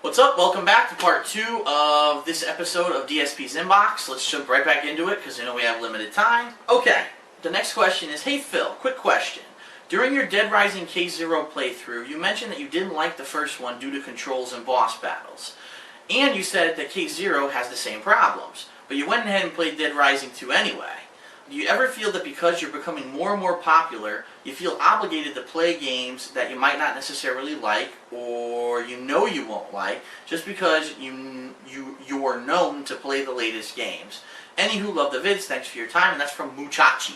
What's up? Welcome back to part 2 of this episode of DSP's Inbox. Let's jump right back into it because we have limited time. Okay, the next question is, hey Phil, quick question. During your Dead Rising K0 playthrough, you mentioned that you didn't like the first one due to controls and boss battles. And you said that K0 has the same problems, but you went ahead and played Dead Rising 2 anyway. Do you ever feel that because you're becoming more and more popular, you feel obligated to play games that you might not necessarily like, or you know you won't like, just because you're known to play the latest games? Anywho, love the vids, thanks for your time, and that's from Muchachi.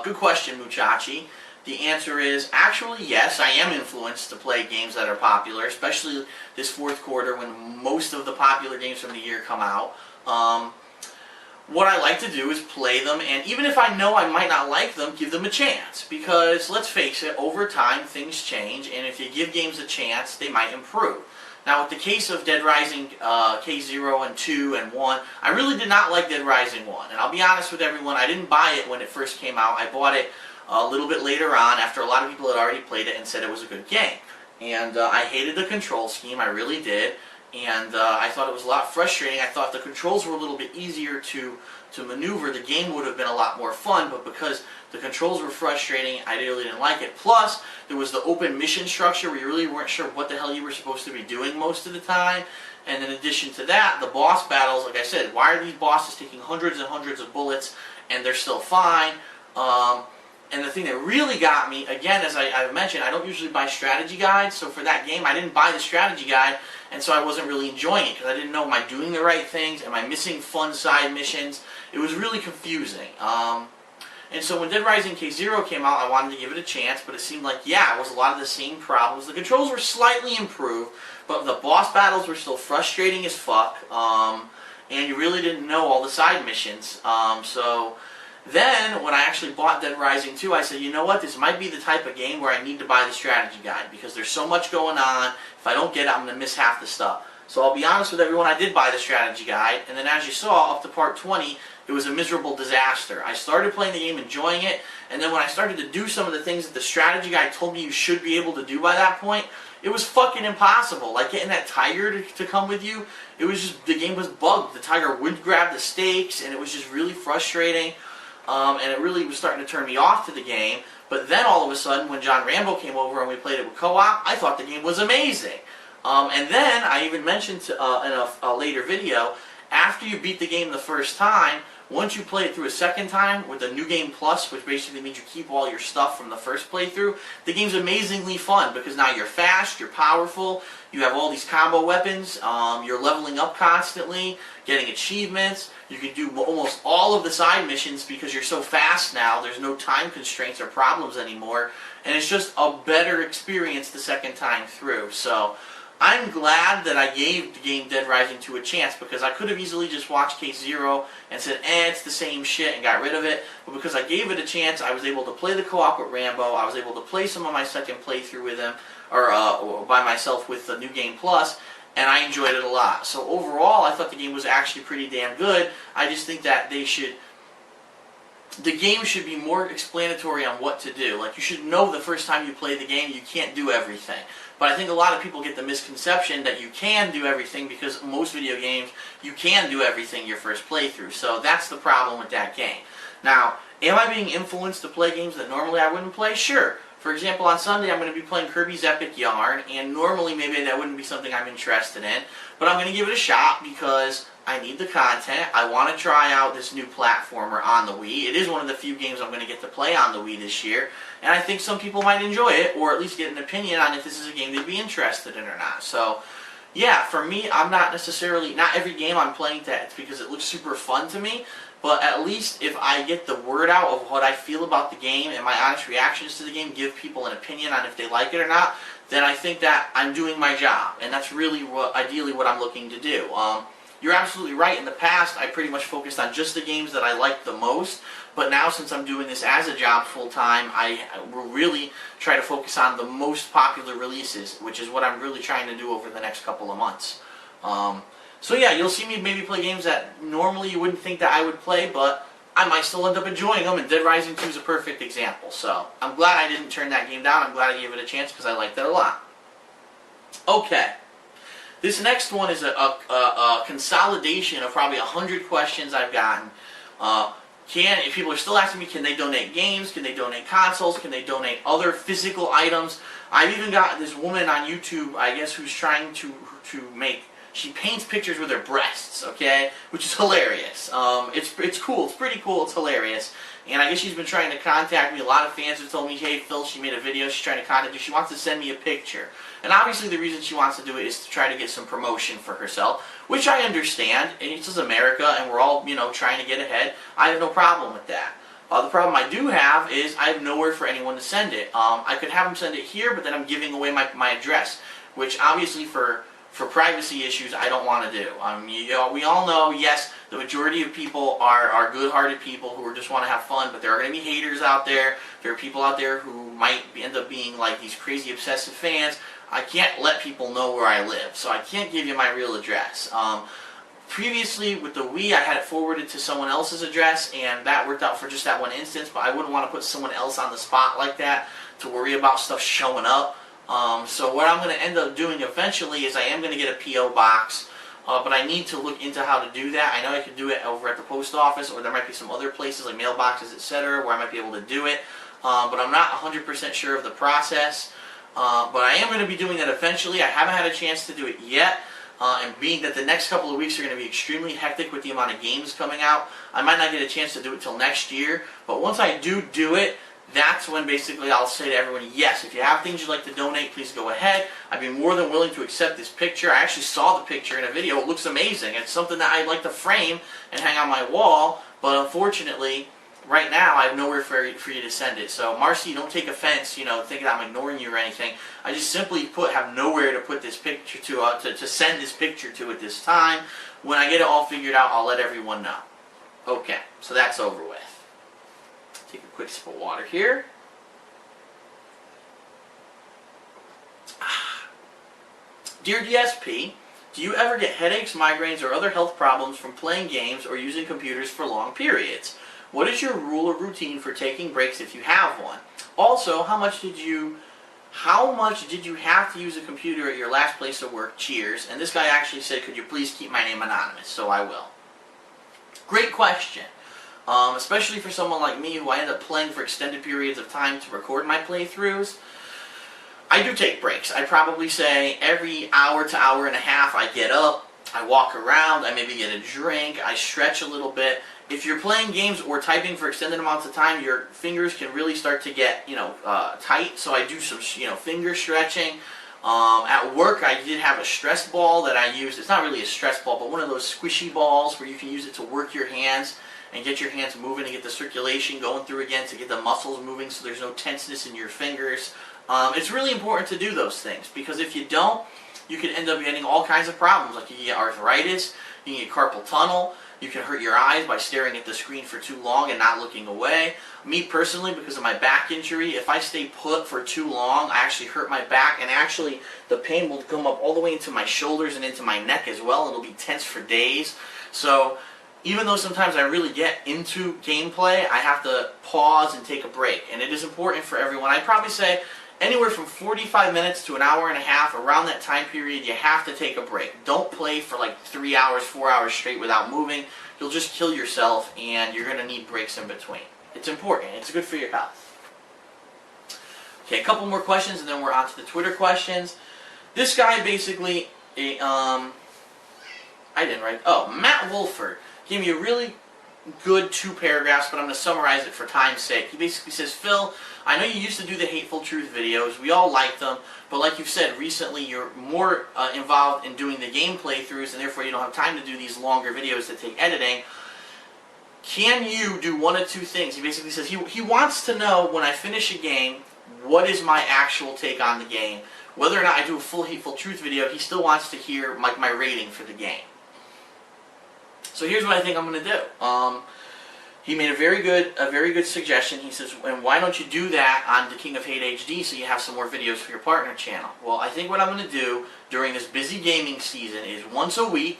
Good question, Muchachi. The answer is, actually, yes, I am influenced to play games that are popular, especially this fourth quarter when most of the popular games from the year come out. What I like to do is play them, and even if I know I might not like them, give them a chance. Because, let's face it, over time things change, and if you give games a chance, they might improve. Now, with the case of Dead Rising K0 and 2 and 1, I really did not like Dead Rising 1. And I'll be honest with everyone, I didn't buy it when it first came out. I bought it a little bit later on after a lot of people had already played it and said it was a good game. And I hated the control scheme, I really did. And I thought it was a lot frustrating. I thought the controls were a little bit easier to maneuver. The game would have been a lot more fun, but because the controls were frustrating, I really didn't like it. Plus, there was the open mission structure where you really weren't sure what the hell you were supposed to be doing most of the time. And in addition to that, the boss battles, like I said, why are these bosses taking hundreds and hundreds of bullets and they're still fine? And the thing that really got me, again, as I've mentioned, I don't usually buy strategy guides, so for that game I didn't buy the strategy guide, and so I wasn't really enjoying it, because I didn't know, am I doing the right things, am I missing fun side missions? It was really confusing. And so when Dead Rising K0 came out, I wanted to give it a chance, but it seemed like, yeah, it was a lot of the same problems. The controls were slightly improved, but the boss battles were still frustrating as fuck, and you really didn't know all the side missions. So then, when I actually bought Dead Rising 2, I said, you know what, this might be the type of game where I need to buy the strategy guide, because there's so much going on. If I don't get it, I'm going to miss half the stuff. So I'll be honest with everyone, I did buy the strategy guide, and then as you saw, up to part 20, it was a miserable disaster. I started playing the game, enjoying it, and then when I started to do some of the things that the strategy guide told me you should be able to do by that point, it was fucking impossible. Like getting that tiger to come with you, it was just, the game was bugged. The tiger wouldn't grab the stakes, and it was just really frustrating. And it really was starting to turn me off to the game. But then all of a sudden, when John Rambo came over and we played it with co-op, I thought the game was amazing. And then, I even mentioned in a later video, after you beat the game the first time, once you play it through a second time with the New Game Plus, which basically means you keep all your stuff from the first playthrough, the game's amazingly fun because now you're fast, you're powerful, you have all these combo weapons, you're leveling up constantly, getting achievements, you can do almost all of the side missions because you're so fast now, there's no time constraints or problems anymore, and it's just a better experience the second time through. So I'm glad that I gave the game Dead Rising 2 a chance, because I could have easily just watched K0 and said, it's the same shit, and got rid of it. But because I gave it a chance, I was able to play the co-op with Rambo, I was able to play some of my second playthrough with him, or by myself with the New Game Plus, and I enjoyed it a lot. So overall, I thought the game was actually pretty damn good. I just think that the game should be more explanatory on what to do. Like, you should know the first time you play the game you can't do everything. But I think a lot of people get the misconception that you can do everything, because most video games, you can do everything your first playthrough. So that's the problem with that game. Now, am I being influenced to play games that normally I wouldn't play? Sure. For example, on Sunday I'm going to be playing Kirby's Epic Yarn, and normally maybe that wouldn't be something I'm interested in, but I'm going to give it a shot because I need the content. I want to try out this new platformer on the Wii. It is one of the few games I'm going to get to play on the Wii this year, and I think some people might enjoy it, or at least get an opinion on if this is a game they'd be interested in or not. So, yeah, for me, I'm not every game I'm playing it's because it looks super fun to me, but at least if I get the word out of what I feel about the game and my honest reactions to the game, give people an opinion on if they like it or not, then I think that I'm doing my job, and that's really ideally what I'm looking to do. You're absolutely right. In the past, I pretty much focused on just the games that I liked the most, but now since I'm doing this as a job full-time, I will really try to focus on the most popular releases, which is what I'm really trying to do over the next couple of months. So yeah, you'll see me maybe play games that normally you wouldn't think that I would play, but I might still end up enjoying them, and Dead Rising 2 is a perfect example. So I'm glad I didn't turn that game down. I'm glad I gave it a chance because I liked it a lot. Okay. This next one is a consolidation of probably 100 questions I've gotten. If people are still asking me, can they donate games? Can they donate consoles? Can they donate other physical items? I've even got this woman on YouTube, I guess, who's trying to make. She paints pictures with her breasts, okay, which is hilarious. It's cool. It's pretty cool. It's hilarious. And I guess she's been trying to contact me. A lot of fans have told me, hey, Phil, she made a video. She's trying to contact you. She wants to send me a picture. And obviously the reason she wants to do it is to try to get some promotion for herself, which I understand. It's just America, and we're all, trying to get ahead. I have no problem with that. The problem I do have is I have nowhere for anyone to send it. I could have them send it here, but then I'm giving away my address, which obviously for privacy issues I don't want to do. We all know, yes, the majority of people are good-hearted people who just want to have fun, but there are going to be haters out there. There are people out there who might end up being like these crazy obsessive fans. I can't let people know where I live, so I can't give you my real address. Previously, with the Wii, I had it forwarded to someone else's address, and that worked out for just that one instance, but I wouldn't want to put someone else on the spot like that to worry about stuff showing up. So what I'm going to end up doing eventually is I am going to get a P.O. box, but I need to look into how to do that. I know I could do it over at the post office, or there might be some other places like mailboxes, etc., where I might be able to do it, but I'm not 100% sure of the process. But I am going to be doing that eventually. I haven't had a chance to do it yet, and being that the next couple of weeks are going to be extremely hectic with the amount of games coming out, I might not get a chance to do it till next year. But once I do it, that's when basically I'll say to everyone, yes, if you have things you'd like to donate, please go ahead. I'd be more than willing to accept this picture. I actually saw the picture in a video. It looks amazing. It's something that I'd like to frame and hang on my wall, but unfortunately, right now I have nowhere for you to send it. So Marcy, don't take offense, thinking I'm ignoring you or anything. I just simply have nowhere to put this picture to send this picture to at this time. When I get it all figured out, I'll let everyone know. Okay, so that's over with. Take a quick sip of water here. Dear DSP, do you ever get headaches, migraines, or other health problems from playing games or using computers for long periods? What is your rule or routine for taking breaks if you have one? Also, how much did you have to use a computer at your last place of work? Cheers. And this guy actually said, could you please keep my name anonymous? So I will. Great question. Especially for someone like me who I end up playing for extended periods of time to record my playthroughs. I do take breaks. I'd probably say every hour to hour and a half I get up, I walk around, I maybe get a drink, I stretch a little bit. If you're playing games or typing for extended amounts of time, your fingers can really start to get, tight. So I do some, finger stretching. At work, I did have a stress ball that I used. It's not really a stress ball, but one of those squishy balls where you can use it to work your hands and get your hands moving and get the circulation going through again to get the muscles moving so there's no tenseness in your fingers. It's really important to do those things because if you don't, you can end up getting all kinds of problems. Like you can get arthritis, you can get carpal tunnel, you can hurt your eyes by staring at the screen for too long and not looking away. Me personally, because of my back injury, if I stay put for too long, I actually hurt my back, and actually the pain will come up all the way into my shoulders and into my neck as well. It'll be tense for days. So even though sometimes I really get into gameplay, I have to pause and take a break. And it is important for everyone. I'd probably say anywhere from 45 minutes to an hour and a half, around that time period, you have to take a break. Don't play for like 3 hours, 4 hours straight without moving. You'll just kill yourself, and you're going to need breaks in between. It's important. It's good for your health. Okay, a couple more questions, and then we're on to the Twitter questions. This guy basically, I didn't write, Matt Wolford gave me a really good 2 paragraphs, but I'm going to summarize it for time's sake. He basically says, Phil, I know you used to do the Hateful Truth videos. We all liked them, but like you've said, recently you're more involved in doing the game playthroughs, and therefore you don't have time to do these longer videos that take editing. Can you do one of 2 things? He basically says he wants to know when I finish a game, what is my actual take on the game. Whether or not I do a full Hateful Truth video, he still wants to hear my rating for the game. So here's what I think I'm going to do. He made a very good suggestion. He says, and why don't you do that on the TKOHHD so you have some more videos for your partner channel? Well, I think what I'm going to do during this busy gaming season is once a week,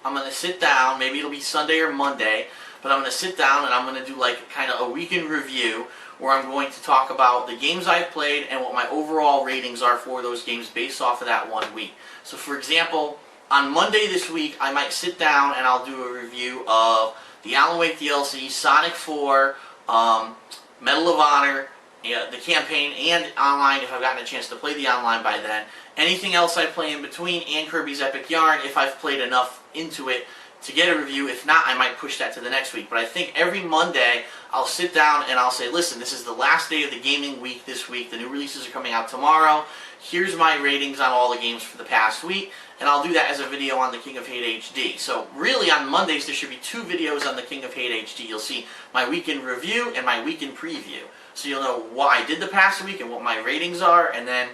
I'm going to sit down, maybe it'll be Sunday or Monday, but I'm going to sit down and I'm going to do like kind of a weekend review where I'm going to talk about the games I've played and what my overall ratings are for those games based off of that 1 week. So for example, on Monday this week, I might sit down and I'll do a review of the Alan Wake DLC, Sonic 4, Medal of Honor, the campaign, and online if I've gotten a chance to play the online by then. Anything else I play in between, and Kirby's Epic Yarn if I've played enough into it to get a review. If not, I might push that to the next week. But I think every Monday I'll sit down and I'll say, listen, this is the last day of the gaming week this week. The new releases are coming out tomorrow. Here's my ratings on all the games for the past week. And I'll do that as a video on the King of Hate HD. So really on Mondays there should be 2 videos on the King of Hate HD. You'll see my weekend review and my weekend preview. So you'll know what I did the past week and what my ratings are, and then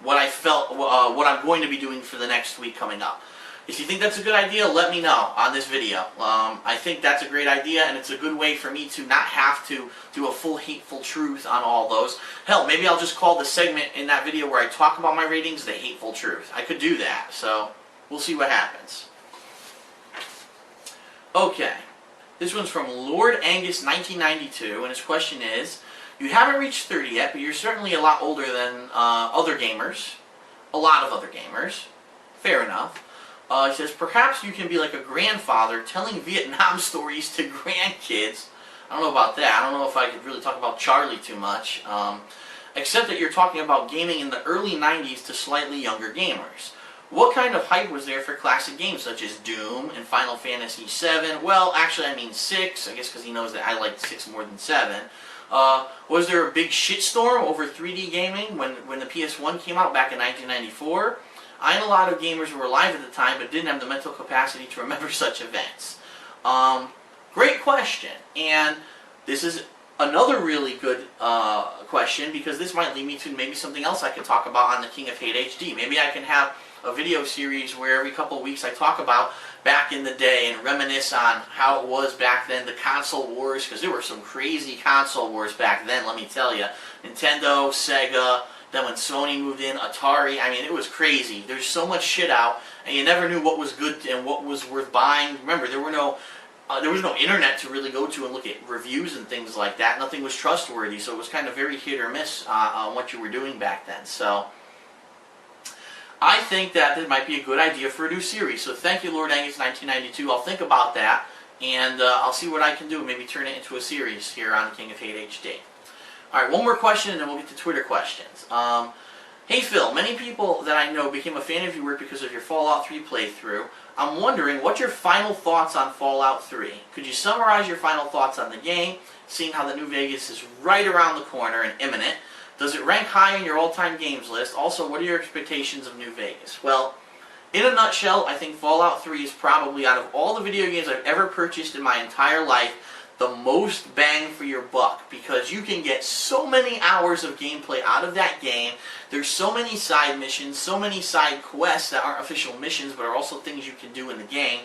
what I felt, what I'm going to be doing for the next week coming up. If you think that's a good idea, let me know on this video. I think that's a great idea, and it's a good way for me to not have to do a full Hateful Truth on all those. Hell, maybe I'll just call the segment in that video where I talk about my ratings the Hateful Truth. I could do that, so we'll see what happens. Okay, this one's from Lord Angus 1992, and his question is, you haven't reached 30 yet, but you're certainly a lot older than other gamers. A lot of other gamers. Fair enough. He says, perhaps you can be like a grandfather telling Vietnam stories to grandkids. I don't know about that. I don't know if I could really talk about Charlie too much. Except that you're talking about gaming in the early 90s to slightly younger gamers. What kind of hype was there for classic games such as Doom and Final Fantasy VII? Well, actually I mean 6, I guess because he knows that I liked 6 more than 7. Was there a big shitstorm over 3D gaming when the PS1 came out back in 1994? I know a lot of gamers who were alive at the time but didn't have the mental capacity to remember such events. Great question, and this is another really good question because this might lead me to maybe something else I can talk about on the King of Hate HD. Maybe I can have a video series where every couple of weeks I talk about back in the day and reminisce on how it was back then, the console wars, because there were some crazy console wars back then, let me tell you. Nintendo, Sega, then when Sony moved in, Atari, I mean, it was crazy. There's so much shit out, and you never knew what was good and what was worth buying. Remember, there was no internet to really go to and look at reviews and things like that. Nothing was trustworthy, so it was kind of very hit or miss on what you were doing back then. So I think that this might be a good idea for a new series. So thank you, Lord Angus 1992. I'll think about that, and I'll see what I can do. Maybe turn it into a series here on King of Hate HD. Alright, one more question and then we'll get to Twitter questions. Hey Phil, many people that I know became a fan of your work because of your Fallout 3 playthrough. I'm wondering, what's your final thoughts on Fallout 3? Could you summarize your final thoughts on the game, seeing how the New Vegas is right around the corner and imminent? Does it rank high in your all-time games list? Also, what are your expectations of New Vegas? Well, in a nutshell, I think Fallout 3 is probably, out of all the video games I've ever purchased in my entire life, the most bang for your buck, because you can get so many hours of gameplay out of that game. There's so many side missions, so many side quests that aren't official missions but are also things you can do in the game.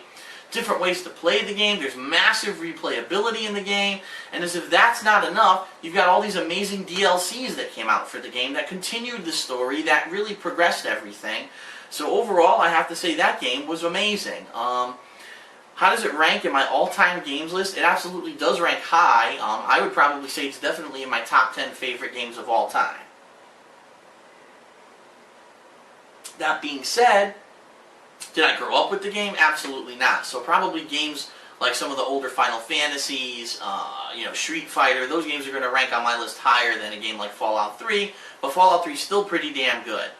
Different ways to play the game. There's massive replayability in the game, and as if that's not enough, you've got all these amazing DLCs that came out for the game that continued the story, that really progressed everything. So overall, I have to say that game was amazing. How does it rank in my all-time games list? It absolutely does rank high. I would probably say it's definitely in my top 10 favorite games of all time. That being said, did I grow up with the game? Absolutely not. So probably games like some of the older Final Fantasies, Street Fighter, those games are going to rank on my list higher than a game like Fallout 3, but Fallout 3 is still pretty damn good.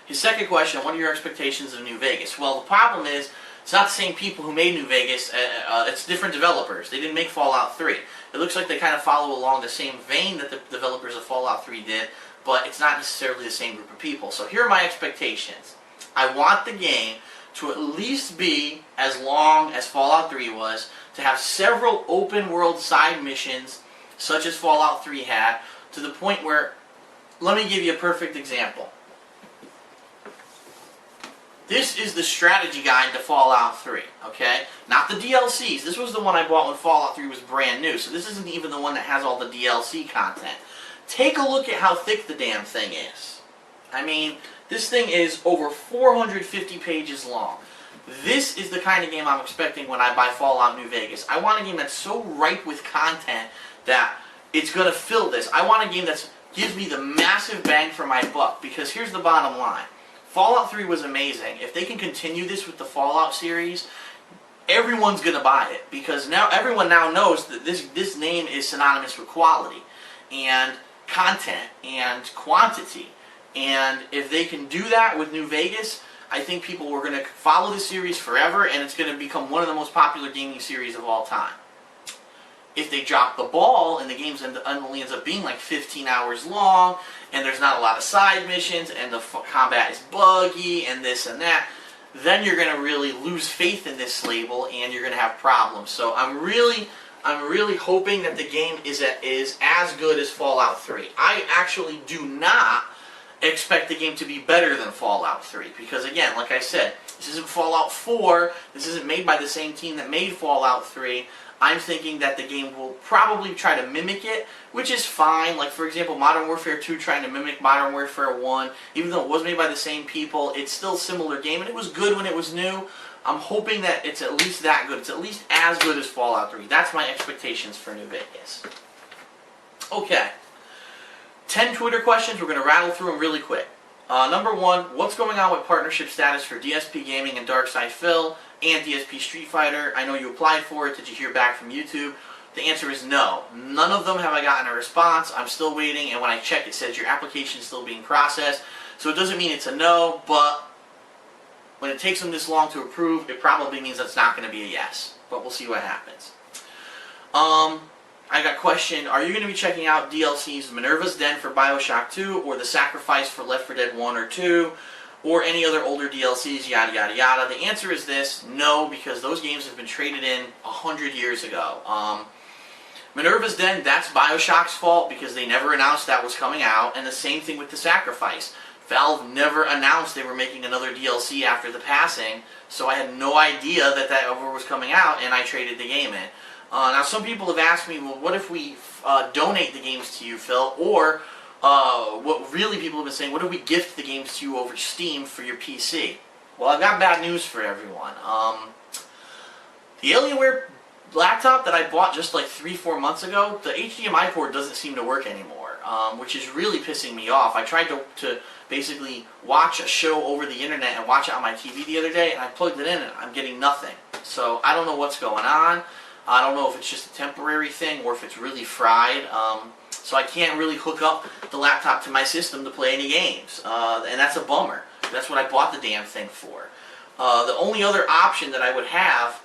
His second question, what are your expectations of New Vegas? Well, the problem is, it's not the same people who made New Vegas, it's different developers. They didn't make Fallout 3. It looks like they kind of follow along the same vein that the developers of Fallout 3 did, but it's not necessarily the same group of people. So here are my expectations. I want the game to at least be as long as Fallout 3 was, to have several open world side missions, such as Fallout 3 had, to the point where, let me give you a perfect example. This is the strategy guide to Fallout 3, okay? Not the DLCs. This was the one I bought when Fallout 3 was brand new, so this isn't even the one that has all the DLC content. Take a look at how thick the damn thing is. I mean, this thing is over 450 pages long. This is the kind of game I'm expecting when I buy Fallout New Vegas. I want a game that's so ripe with content that it's going to fill this. I want a game that gives me the massive bang for my buck, because here's the bottom line. Fallout 3 was amazing. If they can continue this with the Fallout series, everyone's going to buy it, because now everyone now knows that this name is synonymous with quality and content and quantity. And if they can do that with New Vegas, I think people are going to follow the series forever, and it's going to become one of the most popular gaming series of all time. If they drop the ball and the game only ends up being like 15 hours long, and there's not a lot of side missions, and the combat is buggy, and this and that, then you're going to really lose faith in this label, and you're going to have problems. So I'm really hoping that the game is as good as Fallout 3. I actually do not expect the game to be better than Fallout 3, because again, like I said, this isn't Fallout 4, this isn't made by the same team that made Fallout 3. I'm thinking that the game will probably try to mimic it, which is fine. Like, for example, Modern Warfare 2 trying to mimic Modern Warfare 1, even though it was made by the same people, it's still a similar game, and it was good when it was new. I'm hoping that it's at least that good. It's at least as good as Fallout 3. That's my expectations for New Vegas. Okay. 10 Twitter questions. We're going to rattle through them really quick. Number 1, what's going on with partnership status for DSP Gaming and Darkside Phil and DSP Street Fighter? I know you applied for it. Did you hear back from YouTube? The answer is no. None of them have I gotten a response. I'm still waiting, and when I check, it says your application is still being processed. So it doesn't mean it's a no, but when it takes them this long to approve, it probably means that's not going to be a yes. But we'll see what happens. I got a question, are you going to be checking out DLCs Minerva's Den for Bioshock 2, or The Sacrifice for Left 4 Dead 1 or 2, or any other older DLCs, yada yada yada? The answer is this, no, because those games have been traded in 100 years ago. Minerva's Den, that's Bioshock's fault, because they never announced that was coming out, and the same thing with The Sacrifice. Valve never announced they were making another DLC after the passing, so I had no idea that that ever was coming out, and I traded the game in. Now, some people have asked me, well, what if we donate the games to you, Phil? Or, what really people have been saying, what if we gift the games to you over Steam for your PC? Well, I've got bad news for everyone. The Alienware laptop that I bought just like 3-4 months ago, the HDMI port doesn't seem to work anymore, which is really pissing me off. I tried to basically watch a show over the internet and watch it on my TV the other day, and I plugged it in and I'm getting nothing. So I don't know what's going on. I don't know if it's just a temporary thing or if it's really fried. So I can't really hook up the laptop to my system to play any games. And that's a bummer. That's what I bought the damn thing for. The only other option that I would have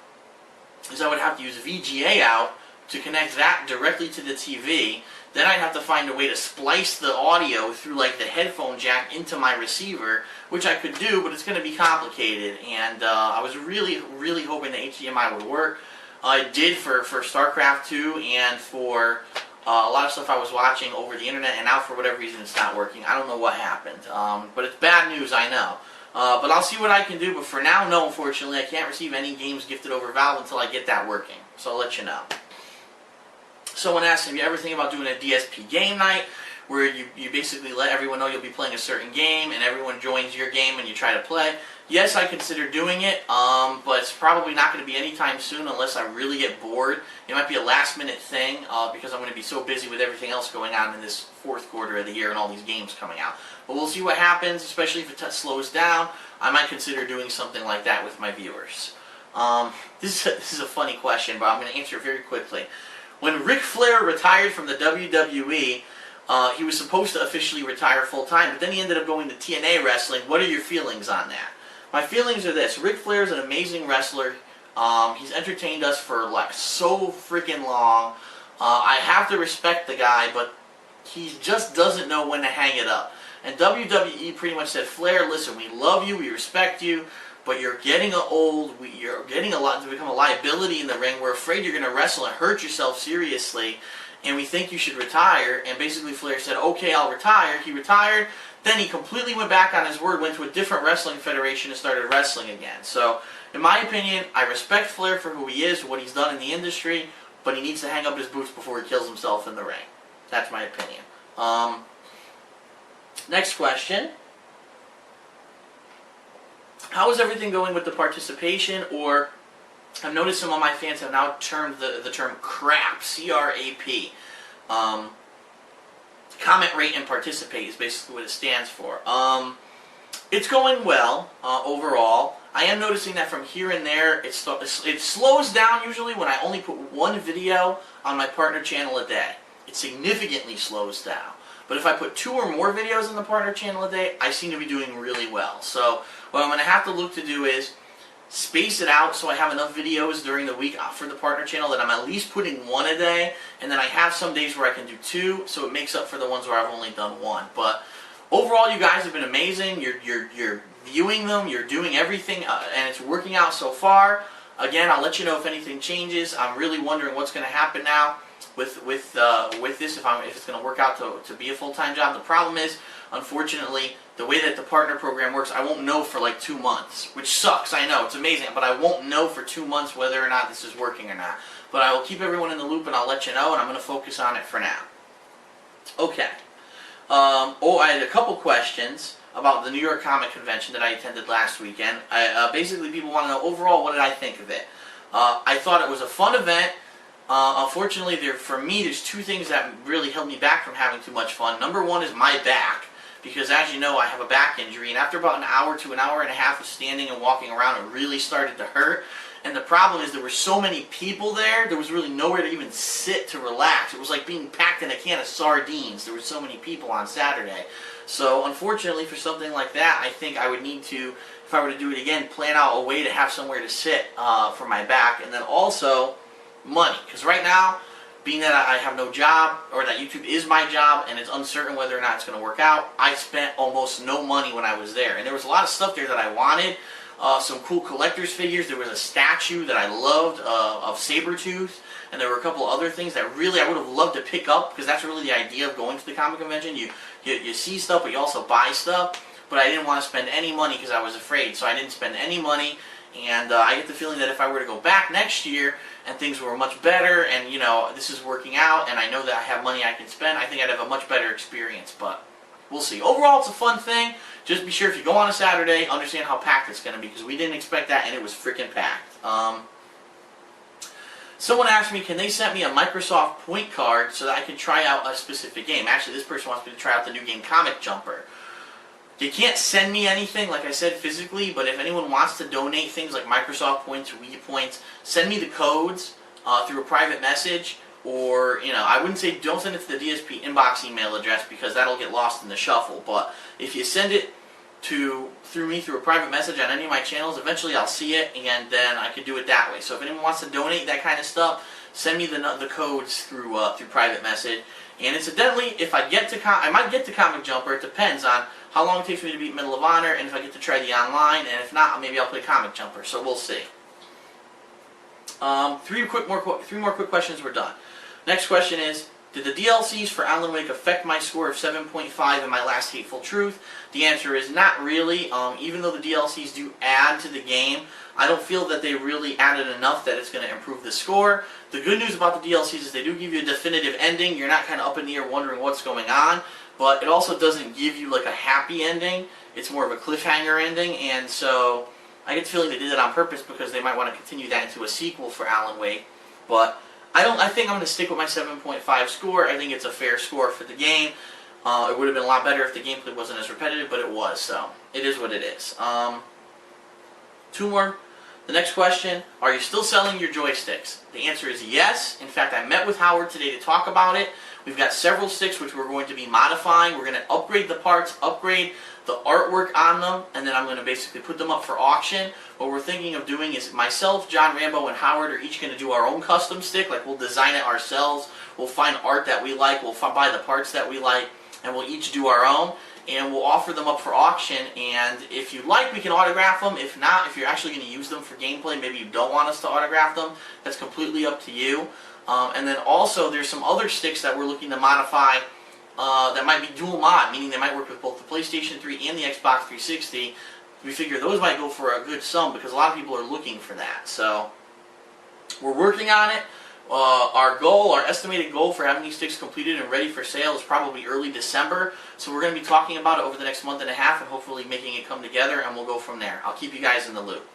is I would have to use VGA out to connect that directly to the TV. Then I'd have to find a way to splice the audio through like the headphone jack into my receiver, which I could do, but it's going to be complicated. And I was really, really hoping the HDMI would work. It did for StarCraft 2 and for a lot of stuff I was watching over the internet, and now for whatever reason it's not working. I don't know what happened. But it's bad news, I know. But I'll see what I can do, but for now, no, unfortunately. I can't receive any games gifted over Valve until I get that working. So I'll let you know. Someone asked, have you ever think about doing a DSP game night, where you basically let everyone know you'll be playing a certain game, and everyone joins your game and you try to play? Yes, I consider doing it, but it's probably not going to be anytime soon unless I really get bored. It might be a last-minute thing because I'm going to be so busy with everything else going on in this fourth quarter of the year and all these games coming out. But we'll see what happens, especially if it slows down. I might consider doing something like that with my viewers. This is a funny question, but I'm going to answer it very quickly. When Ric Flair retired from the WWE, he was supposed to officially retire full-time, but then he ended up going to TNA Wrestling. What are your feelings on that? My feelings are this. Ric Flair is an amazing wrestler. He's entertained us for like so freaking long. I have to respect the guy, but he just doesn't know when to hang it up. And WWE pretty much said, Flair, listen, we love you, we respect you, but you're getting old, you're getting a lot to become a liability in the ring. We're afraid you're going to wrestle and hurt yourself seriously, and we think you should retire. And basically Flair said, okay, I'll retire. He retired. Then he completely went back on his word, went to a different wrestling federation and started wrestling again. So, in my opinion, I respect Flair for who he is, what he's done in the industry, but he needs to hang up his boots before he kills himself in the ring. That's my opinion. Next question. How is everything going with the participation? Or, I've noticed some of my fans have now termed the term CRAP, C-R-A-P. Comment, rate, and participate is basically what it stands for. It's going well overall. I am noticing that from here and there, it slows down usually when I only put one video on my partner channel a day. It significantly slows down. But if I put 2 or more videos on the partner channel a day, I seem to be doing really well. So what I'm going to have to look to do is space it out so I have enough videos during the week for the partner channel that I'm at least putting 1 a day, and then I have some days where I can do 2, so it makes up for the ones where I've only done 1. But overall, you guys have been amazing. You're viewing them, you're doing everything, and it's working out so far. Again, I'll let you know if anything changes. I'm really wondering what's going to happen now with this, if it's going to work out to be a full-time job. The problem is, unfortunately, the way that the partner program works, I won't know for like 2 months, which sucks. I know, it's amazing, but I won't know for 2 months whether or not this is working or not. But I will keep everyone in the loop, and I'll let you know, and I'm going to focus on it for now. Okay. I had a couple questions about the New York Comic Convention that I attended last weekend. Basically, people want to know overall, what did I think of it? I thought it was a fun event. Unfortunately, for me, there's 2 things that really held me back from having too much fun. Number 1 is my back, because as you know, I have a back injury, and after about an hour to an hour and a half of standing and walking around, it really started to hurt. And the problem is there were so many people there, there was really nowhere to even sit to relax. It was like being packed in a can of sardines. There were so many people on Saturday. So unfortunately, for something like that, I think I would need to, if I were to do it again, plan out a way to have somewhere to sit for my back. And then also money, because right now, being that I have no job, or that YouTube is my job, and it's uncertain whether or not it's going to work out, I spent almost no money when I was there. And there was a lot of stuff there that I wanted. Some cool collector's figures. There was a statue that I loved of Sabretooth, and there were a couple other things that really I would have loved to pick up, because that's really the idea of going to the comic convention. You see stuff, but you also buy stuff. But I didn't want to spend any money because I was afraid, so I didn't spend any money. And I get the feeling that if I were to go back next year and things were much better, and you know, this is working out, and I know that I have money I can spend, I think I'd have a much better experience. But we'll see. Overall, it's a fun thing. Just be sure if you go on a Saturday, understand how packed it's going to be, because we didn't expect that, and it was freaking packed. Someone asked me, can they send me a Microsoft point card so that I can try out a specific game? Actually, this person wants me to try out the new game Comic Jumper. You can't send me anything, like I said, physically, but if anyone wants to donate things like Microsoft points or Wii points, send me the codes through a private message. Or, you know, I wouldn't say don't send it to the DSP inbox email address, because that'll get lost in the shuffle. But if you send it through me through a private message on any of my channels, eventually I'll see it, and then I can do it that way. So if anyone wants to donate that kind of stuff, send me the codes through private message. And incidentally, if I get to I might get to Comic Jumper. It depends on how long it takes me to beat Medal of Honor, and if I get to try the online, and if not, maybe I'll play Comic Jumper. So we'll see. 3 more quick questions. We're done. Next question is, did the DLCs for Alan Wake affect my score of 7.5 in my last Hateful Truth? The answer is not really. Even though the DLCs do add to the game, I don't feel that they really added enough that it's going to improve the score. The good news about the DLCs is they do give you a definitive ending. You're not kind of up in the air wondering what's going on, but it also doesn't give you like a happy ending. It's more of a cliffhanger ending, and so I get the feeling they did it on purpose because they might want to continue that into a sequel for Alan Wake. But I think I'm going to stick with my 7.5 score. I think it's a fair score for the game. It would have been a lot better if the gameplay wasn't as repetitive, but it was, so it is what it is. 2 more. The next question, are you still selling your joysticks? The answer is yes. In fact, I met with Howard today to talk about it. We've got several sticks which we're going to be modifying. We're going to upgrade the parts, upgrade the artwork on them, and then I'm going to basically put them up for auction. What we're thinking of doing is myself, John Rambo, and Howard are each going to do our own custom stick. Like, we'll design it ourselves. We'll find art that we like. We'll buy the parts that we like, and we'll each do our own. And we'll offer them up for auction, and if you like, we can autograph them. If not, if you're actually going to use them for gameplay, maybe you don't want us to autograph them, that's completely up to you. And then also, there's some other sticks that we're looking to modify that might be dual mod, meaning they might work with both the PlayStation 3 and the Xbox 360. We figure those might go for a good sum because a lot of people are looking for that. So, we're working on it. Our estimated goal for having these sticks completed and ready for sale is probably early December. So we're going to be talking about it over the next month and a half and hopefully making it come together, and we'll go from there. I'll keep you guys in the loop.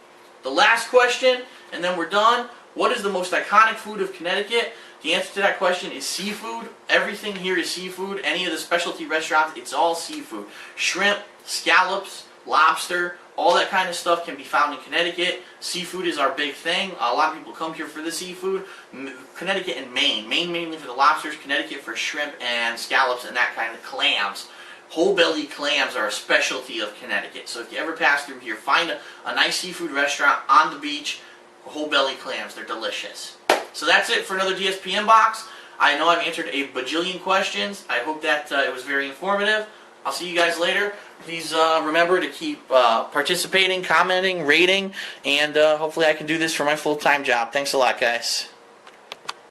The last question, and then we're done. What is the most iconic food of Connecticut? The answer to that question is seafood. Everything here is seafood. Any of the specialty restaurants, it's all seafood. Shrimp, scallops, lobster, all that kind of stuff can be found in Connecticut. Seafood is our big thing. A lot of people come here for the seafood. Connecticut and Maine. Maine mainly for the lobsters, Connecticut for shrimp and scallops and that kind of clams. Whole belly clams are a specialty of Connecticut. So if you ever pass through here, find a nice seafood restaurant on the beach. Whole belly clams, they're delicious. So that's it for another DSP Inbox. I know I've answered a bajillion questions. I hope that it was very informative. I'll see you guys later. Please remember to keep participating, commenting, rating, and hopefully I can do this for my full-time job. Thanks a lot, guys.